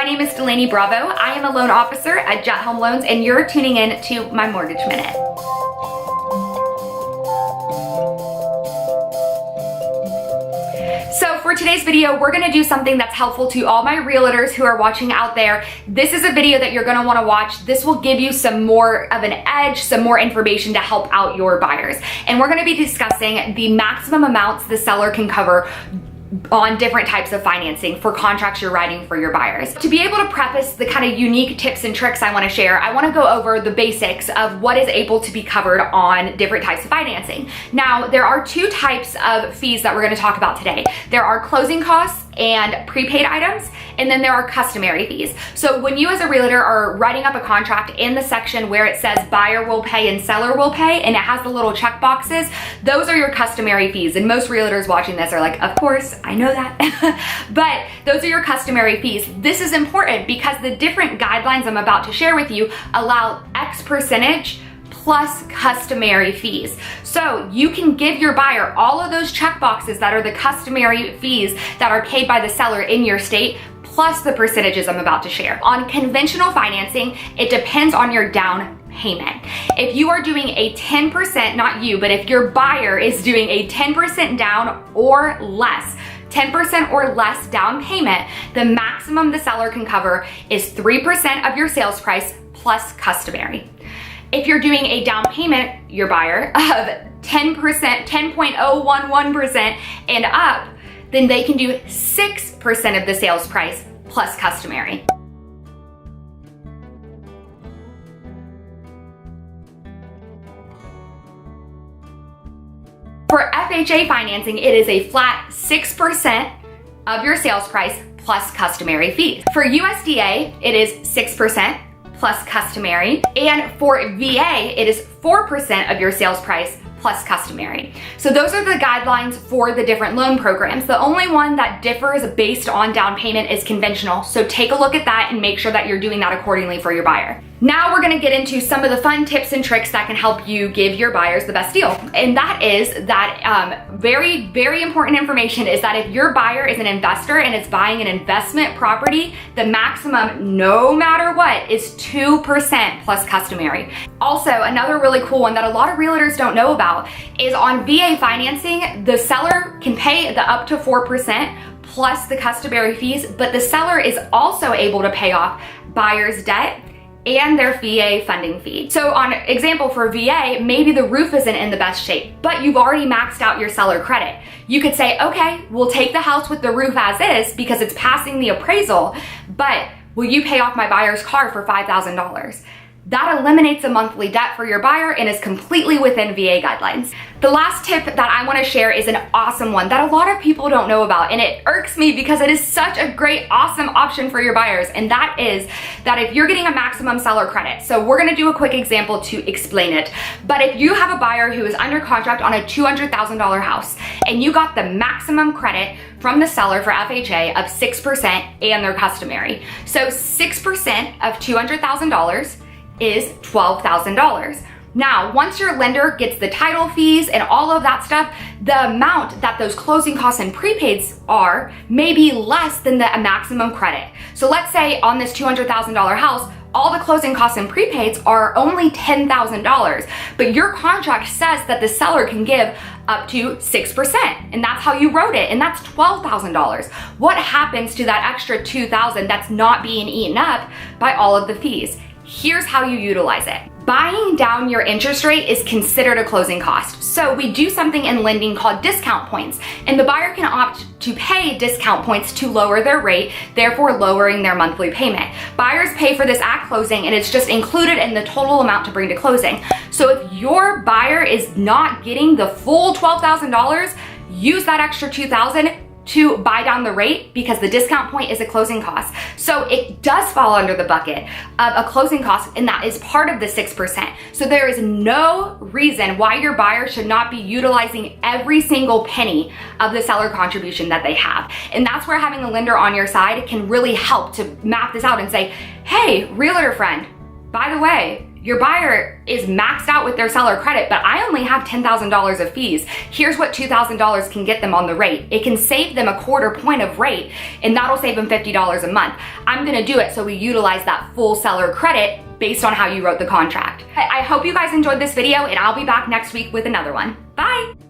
My name is Delaney Bravo. I am a loan officer at Jet Home Loans, and you're tuning in to my Mortgage Minute. So for today's video, we're gonna do something that's helpful to all my realtors who are watching out there. This is a video that you're gonna wanna watch. This will give you some more of an edge, some more information to help out your buyers. And we're gonna be discussing the maximum amounts the seller can cover on different types of financing for contracts you're writing for your buyers. To be able to preface the kind of unique tips and tricks I want to share, I want to go over the basics of what is able to be covered on different types of financing. Now, there are two types of fees that we're going to talk about today. There are closing costs and prepaid items, and then there are customary fees. So when you as a realtor are writing up a contract, in the section where it says buyer will pay and seller will pay, and it has the little check boxes, those are your customary fees. And most realtors watching this are like, of course, I know that. But those are your customary fees. This is important because the different guidelines I'm about to share with you allow X percentage plus customary fees. So you can give your buyer all of those check boxes that are the customary fees that are paid by the seller in your state, plus the percentages I'm about to share. On conventional financing, it depends on your down payment. If you are doing a 10%, not you, but if your buyer is doing a 10% down or less, 10% or less down payment, the maximum the seller can cover is 3% of your sales price plus customary. If you're doing a down payment, your buyer, of 10%, 10.011% and up, then they can do 6% of the sales price plus customary. For FHA financing, it is a flat 6% of your sales price plus customary fees. For USDA, it is 6% plus customary. And for VA, it is 4% of your sales price plus customary. So those are the guidelines for the different loan programs. The only one that differs based on down payment is conventional. So take a look at that and make sure that you're doing that accordingly for your buyer. Now we're gonna get into some of the fun tips and tricks that can help you give your buyers the best deal. And that is that very, very important information is that if your buyer is an investor and is buying an investment property, the maximum, no matter what, is 2% plus customary. Also, another really cool one that a lot of realtors don't know about is on VA financing, the seller can pay the up to 4% plus the customary fees, but the seller is also able to pay off buyer's debt and their VA funding fee. So on example for VA, maybe the roof isn't in the best shape, but you've already maxed out your seller credit. You could say, okay, we'll take the house with the roof as is because it's passing the appraisal, but will you pay off my buyer's car for $5,000? That eliminates a monthly debt for your buyer and is completely within VA guidelines. The last tip that I want to share is an awesome one that a lot of people don't know about, and it irks me because it is such a great, awesome option for your buyers, and that is that if you're getting a maximum seller credit, so we're going to do a quick example to explain it, but if you have a buyer who is under contract on a $200,000 house and you got the maximum credit from the seller for FHA of 6% and their customary. So 6% of $200,000 is $12,000. Now, once your lender gets the title fees and all of that stuff, the amount that those closing costs and prepaids are may be less than the maximum credit. So let's say on this $200,000 house, all the closing costs and prepaids are only $10,000, but your contract says that the seller can give up to 6%, and that's how you wrote it, and that's $12,000. What happens to that extra $2,000 that's not being eaten up by all of the fees? Here's how you utilize it. Buying down your interest rate is considered a closing cost. So we do something in lending called discount points, and the buyer can opt to pay discount points to lower their rate, therefore lowering their monthly payment. Buyers pay for this at closing, and it's just included in the total amount to bring to closing. So if your buyer is not getting the full $12,000, use that extra $2,000 to buy down the rate because the discount point is a closing cost. So it does fall under the bucket of a closing cost, and that is part of the 6%. So there is no reason why your buyer should not be utilizing every single penny of the seller contribution that they have. And that's where having a lender on your side can really help to map this out and say, hey, realtor friend, by the way, your buyer is maxed out with their seller credit, but I only have $10,000 of fees. Here's what $2,000 can get them on the rate. It can save them a quarter point of rate, and that'll save them $50 a month. I'm gonna do it so we utilize that full seller credit based on how you wrote the contract. I hope you guys enjoyed this video, and I'll be back next week with another one. Bye.